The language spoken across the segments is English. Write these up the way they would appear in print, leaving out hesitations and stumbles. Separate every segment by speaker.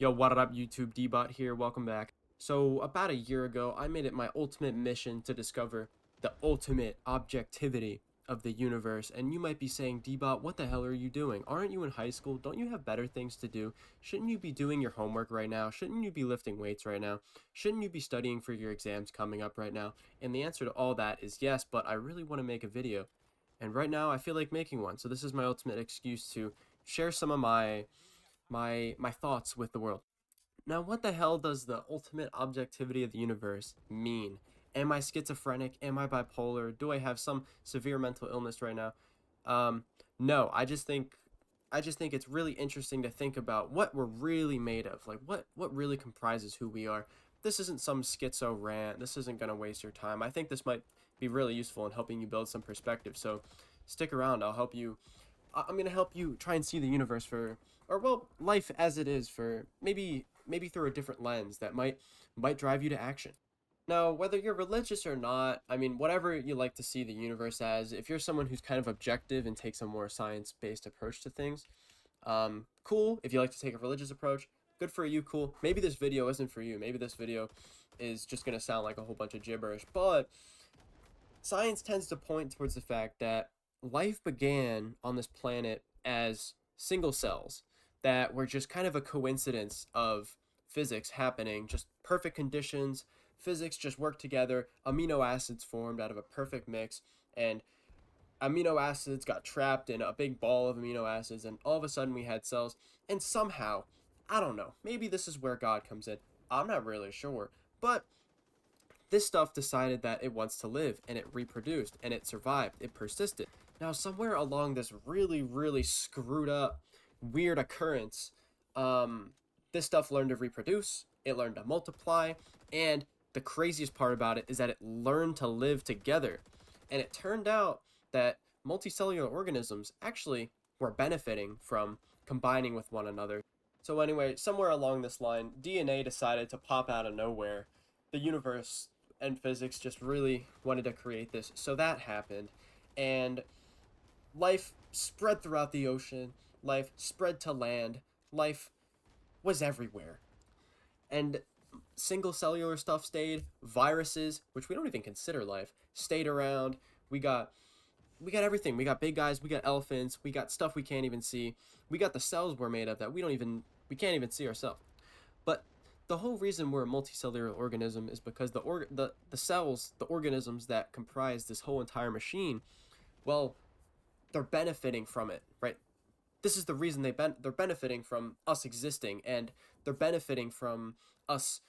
Speaker 1: Yo, what up, YouTube? D-Bot here. Welcome back. So, about a year ago, I made it my ultimate mission to discover the ultimate objectivity of the universe. And you might be saying, D-Bot, what the hell are you doing? Aren't you in high school? Don't you have better things to do? Shouldn't you be doing your homework right now? Shouldn't you be lifting weights right now? Shouldn't you be studying for your exams coming up right now? And the answer to all that is yes, but I really want to make a video. And right now, I feel like making one. So this is my ultimate excuse to share some of my thoughts with the world. Now, what the hell does the ultimate objectivity of the universe mean? Am I schizophrenic? Am I bipolar? Do I have some severe mental illness right now? Um, no, I just think it's really interesting to think about what we're really made of. Like what really comprises who we are. This isn't some schizo rant. This isn't gonna waste your time. I think this might be really useful in helping you build some perspective. So stick around. I'll help you. I'm gonna help you try and see the universe for, or well, life as it is for maybe through a different lens that might drive you to action. Now, whether you're religious or not, I mean, whatever you like to see the universe as, if you're someone who's kind of objective and takes a more science-based approach to things, cool. If you like to take a religious approach, good for you, cool. Maybe this video isn't for you. Maybe this video is just gonna sound like a whole bunch of gibberish, but science tends to point towards the fact that life began on this planet as single cells that were just kind of a coincidence of physics happening, just perfect conditions. Physics just worked together, amino acids formed out of a perfect mix, and amino acids got trapped in a big ball of amino acids, and all of a sudden we had cells. And somehow, I don't know, maybe this is where God comes in. I'm not really sure. But this stuff decided that it wants to live, and it reproduced, and it survived, it persisted. Now, somewhere along this really, really screwed up, weird occurrence, um, this stuff learned to reproduce, it learned to multiply, and the craziest part about it is that it learned to live together. And it turned out that multicellular organisms actually were benefiting from combining with one another. So, anyway, somewhere along this line, DNA decided to pop out of nowhere. The universe and physics just really wanted to create this. So that happened. And life spread throughout the ocean, life spread to land, life was everywhere. And single cellular stuff stayed, viruses, which we don't even consider life, stayed around. We got we got everything. We got big guys, we got elephants, we got stuff we can't even see. We got the cells we're made of that we can't even see ourselves. But the whole reason we're a multicellular organism is because the cells, the organisms that comprise this whole entire machine, well, they're benefiting from it, right? This is the reason they're benefiting from us existing, and they're benefiting from us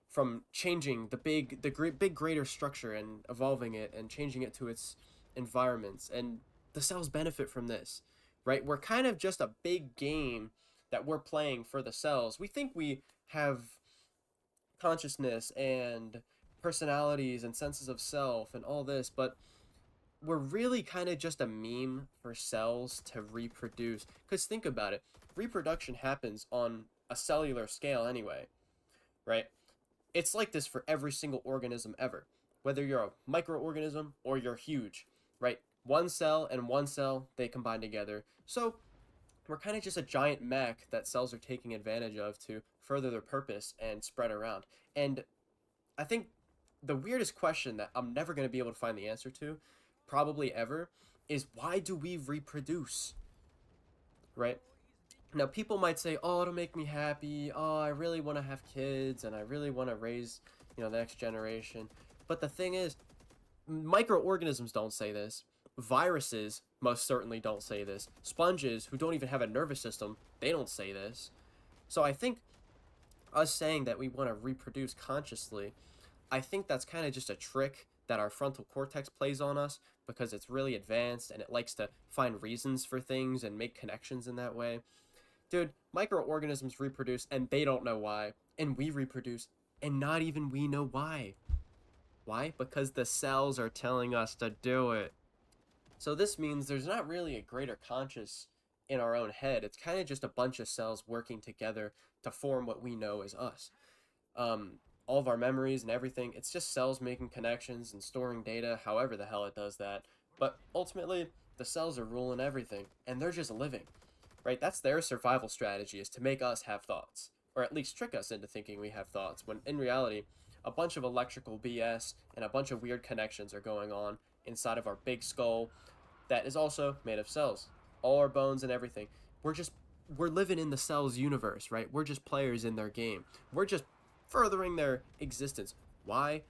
Speaker 1: from changing big greater structure and evolving it and changing it to its environments, and the cells benefit from this, right? We're kind of just a big game that we're playing for the cells. We think we have consciousness and personalities and senses of self and all this, but we're really kind of just a meme for cells to reproduce. Because think about it, reproduction happens on a cellular scale anyway, right? It's like this for every single organism ever, whether you're a microorganism or you're huge, right? One cell and one cell, they combine together. So we're kind of just a giant mech that cells are taking advantage of to further their purpose and spread around. And I think the weirdest question that I'm never going to be able to find the answer to, probably ever, is why do we reproduce, right? Now, people might say, oh, it'll make me happy. Oh, I really want to have kids and I really want to raise, the next generation. But the thing is, microorganisms don't say this. Viruses most certainly don't say this. Sponges, who don't even have a nervous system, they don't say this. So I think us saying that we want to reproduce consciously, I think that's kind of just a trick that our frontal cortex plays on us because it's really advanced and it likes to find reasons for things and make connections in that way. Dude, microorganisms reproduce and they don't know why. And we reproduce and not even we know why. Why? Because the cells are telling us to do it. So this means there's not really a greater conscious in our own head. It's kind of just a bunch of cells working together to form what we know as us. All of our memories and everything, it's just cells making connections and storing data, however the hell it does that. But ultimately, the cells are ruling everything, and they're just living, right? That's their survival strategy, is to make us have thoughts. or at least trick us into thinking we have thoughts, when in reality, a bunch of electrical BS and a bunch of weird connections are going on inside of our big skull that is also made of cells. All our bones and everything. We're just we're living in the cells universe, right? We're just players in their game. We're just furthering their existence. Why?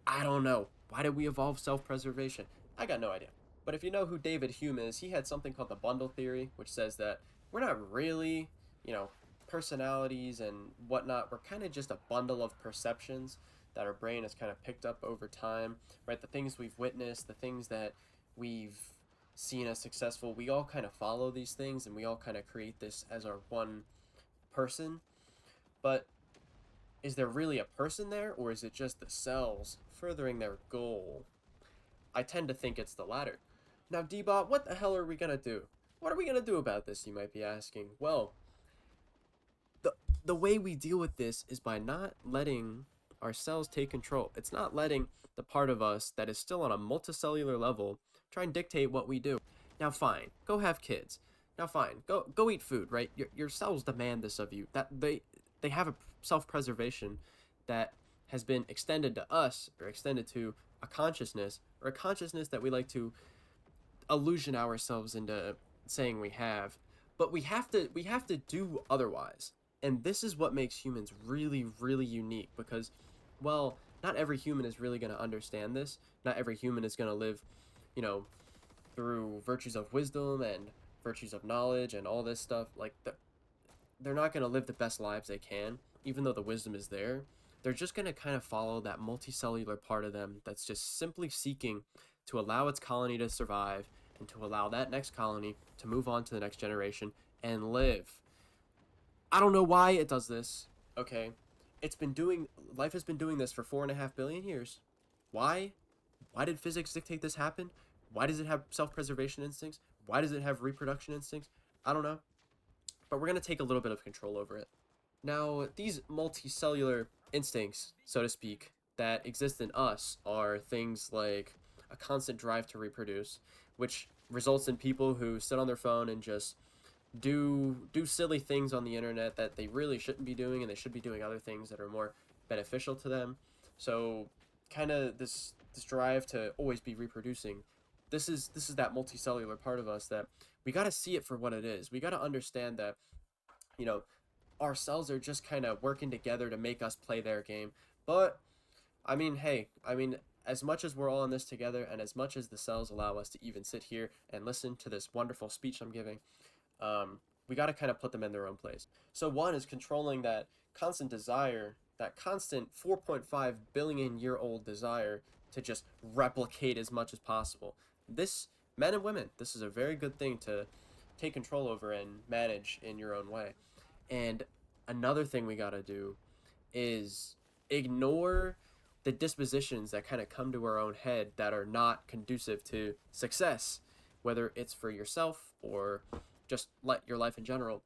Speaker 1: I don't know. Why did we evolve self-preservation? I got no idea. But if you know who David Hume is, he had something called the bundle theory, which says that we're not really, you know, personalities and whatnot. We're kind of just a bundle of perceptions that our brain has kind of picked up over time, right? The things we've witnessed, the things that we've seen as successful, we all kind of follow these things and we all kind of create this as our one person. But is there really a person there, or is it just the cells furthering their goal? I tend to think it's the latter. Now, Dbot, what the hell are we gonna do? What are we gonna do about this, you might be asking? Well, the the way we deal with this is by not letting our cells take control. It's not letting the part of us that is still on a multicellular level try and dictate what we do. Now fine, go have kids. Now fine, go eat food, right? Your cells demand this of you. That they have a self-preservation that has been extended to us, or extended to a consciousness, or a consciousness that we like to illusion ourselves into saying we have. But we have to do otherwise. And this is what makes humans really, really unique, because, well, not every human is really going to understand this. Not every human is going to live, you know, through virtues of wisdom and virtues of knowledge and all this stuff. Like, they're not going to live the best lives they can, even though the wisdom is there. They're just going to kind of follow that multicellular part of them that's just simply seeking to allow its colony to survive and to allow that next colony to move on to the next generation and live. I don't know why it does this. Okay, life has been doing this for 4.5 billion years. Why? Why did physics dictate this happen? Why does it have self-preservation instincts? Why does it have reproduction instincts? I don't know. But we're going to take a little bit of control over it. Now, these multicellular instincts, so to speak, that exist in us are things like a constant drive to reproduce, which results in people who sit on their phone and just do silly things on the internet that they really shouldn't be doing, and they should be doing other things that are more beneficial to them. So kind of this drive to always be reproducing, this is that multicellular part of us that we got to see it for what it is. We got to understand that, you know, our cells are just kind of working together to make us play their game. But I mean, hey, I mean, as much as we're all in this together, and as much as the cells allow us to even sit here and listen to this wonderful speech I'm giving, we got to kind of put them in their own place. So one is controlling that constant desire, that constant 4.5 billion year old desire to just replicate as much as possible. This, men and women, this is a very good thing to take control over and manage in your own way. And another thing we got to do is ignore the dispositions that kind of come to our own head that are not conducive to success, whether it's for yourself or just your life in general.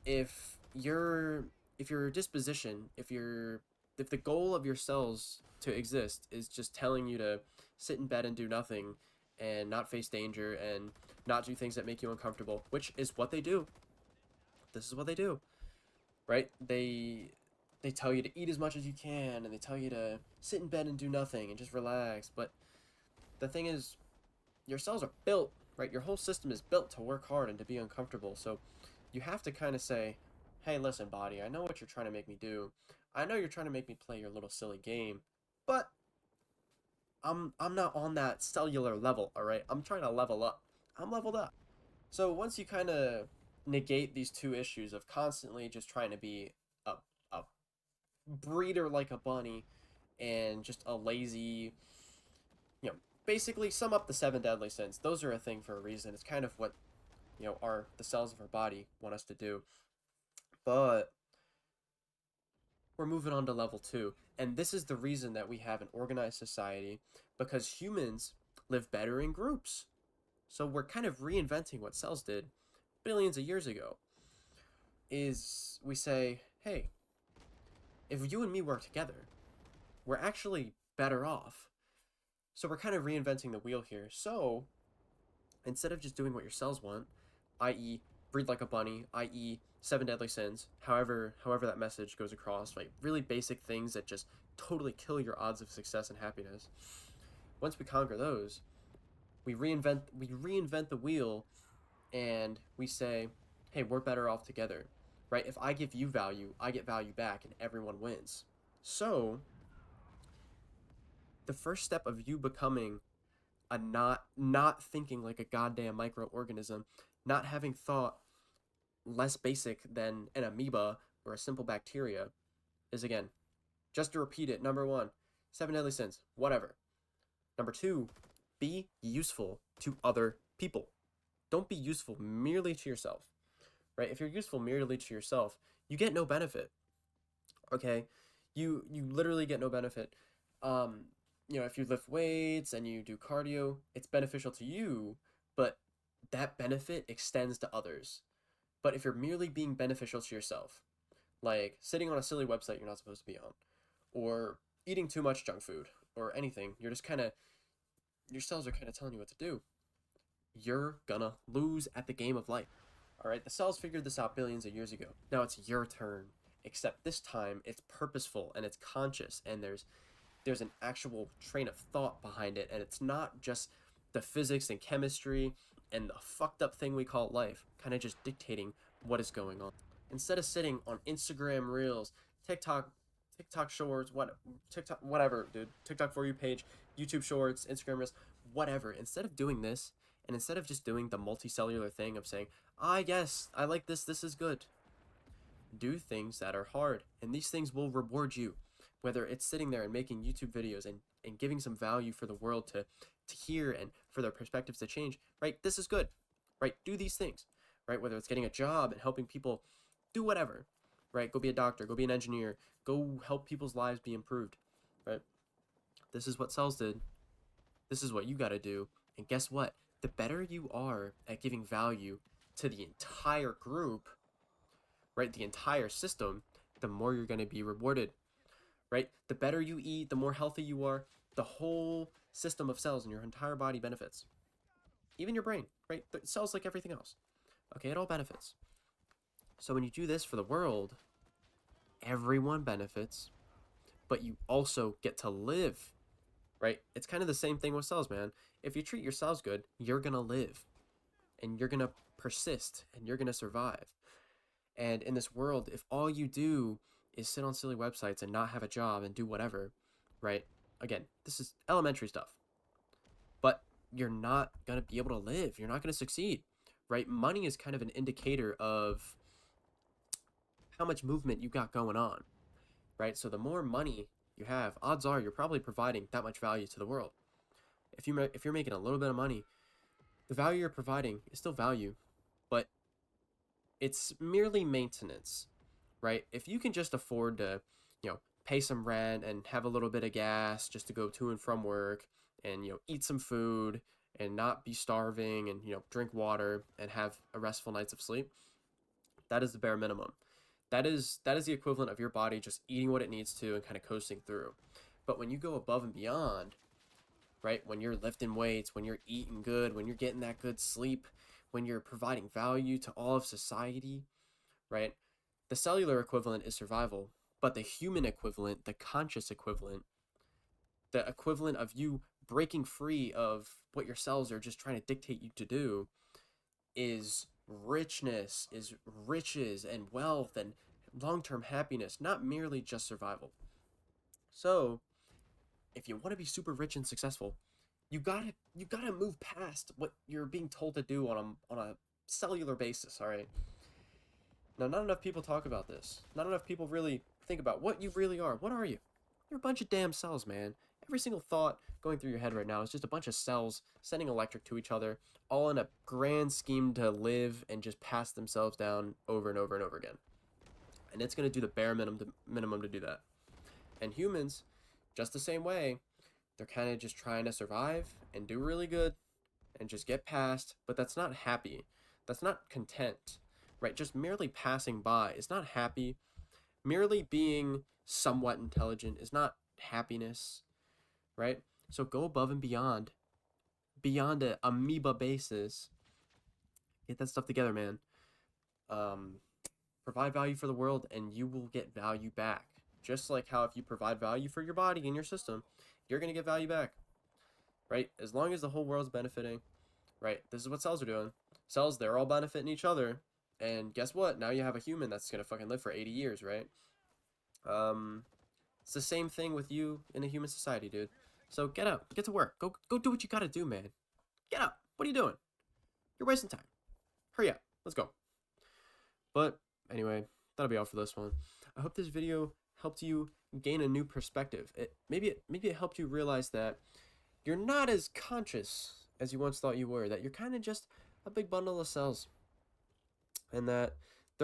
Speaker 1: If your if your disposition, if the goal of your cells to exist is just telling you to sit in bed and do nothing and not face danger and not do things that make you uncomfortable, which is what they do. This is what they do, right? They tell you to eat as much as you can, and they tell you to sit in bed and do nothing and just relax. But the thing is, your cells are built, right? Your whole system is built to work hard and to be uncomfortable. So you have to kind of say, hey, listen, body, I know what you're trying to make me do. I know you're trying to make me play your little silly game, but I'm not on that cellular level, all right? I'm trying to level up. I'm leveled up. So once you kind of negate these two issues of constantly just trying to be a breeder like a bunny and just a lazy, basically sum up the seven deadly sins. Those are a thing for a reason. It's kind of what, the cells of our body want us to do. But we're moving on to level two. And this is the reason that we have an organized society, because humans live better in groups. So we're kind of reinventing what cells did billions of years ago. Is we say, hey, if you and me work together, we're actually better off. So we're kind of reinventing the wheel here. So instead of just doing what your cells want, i.e., breed like a bunny, i.e., seven deadly sins, however that message goes across, like really basic things that just totally kill your odds of success and happiness. Once we conquer those, we reinvent the wheel, and we say, hey, we're better off together, right? If I give you value, I get value back, and everyone wins. So the first step of you becoming a not thinking like a goddamn microorganism, not having thought less basic than an amoeba or a simple bacteria, is again, just to repeat it, number one, seven deadly sins, whatever. Number two, be useful to other people. Don't be useful merely to yourself, right? If you're useful merely to yourself, you get no benefit. Okay, you literally get no benefit. Um, if you lift weights and you do cardio, it's beneficial to you, but that benefit extends to others. But if you're merely being beneficial to yourself, like sitting on a silly website you're not supposed to be on, or eating too much junk food, or anything, you're just kind of your cells are kind of telling you what to do. You're gonna lose at the game of life. All right, the cells figured this out billions of years ago. Now it's your turn, except this time it's purposeful and it's conscious, and there's an actual train of thought behind it, and it's not just the physics and chemistry and the fucked up thing we call life kind of just dictating what is going on. Instead of sitting on Instagram Reels, TikTok, TikTok Shorts, TikTok, whatever, dude, TikTok for you page, YouTube Shorts, Instagram Reels, whatever. Instead of doing this, and instead of just doing the multicellular thing of saying, ah, yes, I like this, this is good, do things that are hard, and these things will reward you. Whether it's sitting there and making YouTube videos and giving some value for the world to hear and for their perspectives to change, right? This is good, right? Do these things, right? Whether it's getting a job and helping people, do whatever, right? Go be a doctor, go be an engineer, go help people's lives be improved, right? This is what cells did. This is what you got to do. And guess what? The better you are at giving value to the entire group, right? The entire system, the more you're going to be rewarded, right? The better you eat, the more healthy you are, the whole system of cells in your entire body benefits. Even your brain, right? The cells like everything else. Okay, it all benefits. So when you do this for the world, everyone benefits, but you also get to live, right? It's kind of the same thing with cells, man. If you treat your cells good, you're going to live, and you're going to persist, and you're going to survive. And in this world, if all you do is sit on silly websites and not have a job and do whatever, right? Again, this is elementary stuff. But you're not going to be able to live. You're not going to succeed, right? Money is kind of an indicator of how much movement you got going on, right? So the more money you have, odds are you're probably providing that much value to the world. If you're making a little bit of money, the value you're providing is still value, but it's merely maintenance, right? If you can just afford to, pay some rent and have a little bit of gas just to go to and from work, and eat some food and not be starving, and drink water and have a restful nights of sleep, that is the bare minimum. That is the equivalent of your body just eating what it needs to and kind of coasting through. But when you go above and beyond, right? When you're lifting weights, when you're eating good, when you're getting that good sleep, when you're providing value to all of society, right? The cellular equivalent is survival, but the human equivalent, the conscious equivalent, the equivalent of you breaking free of what your cells are just trying to dictate you to do, is richness, is riches and wealth and long-term happiness, not merely just survival. So, if you want to be super rich and successful, you gotta move past what you're being told to do on a cellular basis. All right. Now, not enough people talk about this. Not enough people really think about what you really are. What are you? You're a bunch of damn cells, man. Every single thought going through your head right now is just a bunch of cells sending electric to each other, all in a grand scheme to live and just pass themselves down over and over and over again. And it's going to do the bare minimum to do that. And humans, just the same way, they're kind of just trying to survive and do really good and just get past, but that's not happy. That's not content, right? Just merely passing by is not happy. Merely being somewhat intelligent is not happiness, right? So go above and beyond a amoeba basis. Get that stuff together, man. Um, Provide value for the world and you will get value back. Just like how if you provide value for your body and your system, you're going to get value back, right? As long as the whole world's benefiting, right? This is what cells are doing. Cells, they're all benefiting each other. And guess what? Now you have a human that's going to fucking live for 80 years, right? It's the same thing with you in a human society, dude. So get up, get to work. Go do what you got to do, man. Get up. What are you doing? You're wasting time. Hurry up. Let's go. But anyway, that'll be all for this one. I hope this video helped you gain a new perspective. Maybe it helped you realize that you're not as conscious as you once thought you were, that you're kind of just a big bundle of cells, and that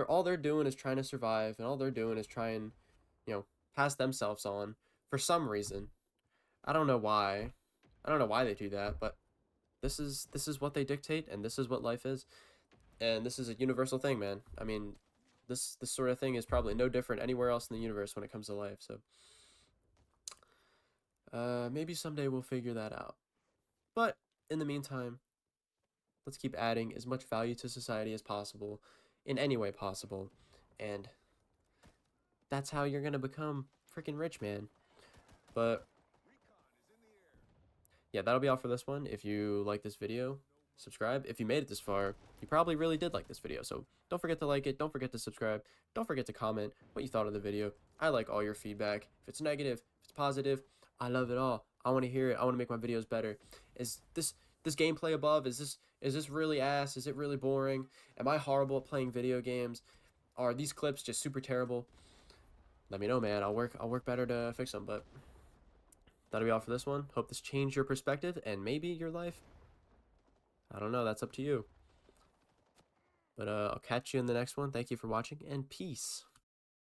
Speaker 1: all they're doing is trying to survive, and all they're doing is trying, pass themselves on for some reason. I don't know why. I don't know why they do that, but this is what they dictate, and this is what life is. And this is a universal thing, man. I mean, this sort of thing is probably no different anywhere else in the universe when it comes to life. So maybe someday we'll figure that out. But in the meantime, let's keep adding as much value to society as possible in any way possible. And that's how you're going to become freaking rich, man. But yeah, that'll be all for this one. If you like this video, subscribe. If you made it this far, you probably really did like this video. So don't forget to like it. Don't forget to subscribe. Don't forget to comment what you thought of the video. I like all your feedback. If it's negative, if it's positive, I love it all. I want to hear it. I want to make my videos better. Is this gameplay above? Is this really ass? Is it really boring? Am I horrible at playing video games? Are these clips just super terrible? Let me know, man. I'll work better to fix them. But that'll be all for this one. Hope this changed your perspective and maybe your life. I don't know. That's up to you. But I'll catch you in the next one. Thank you for watching, and peace.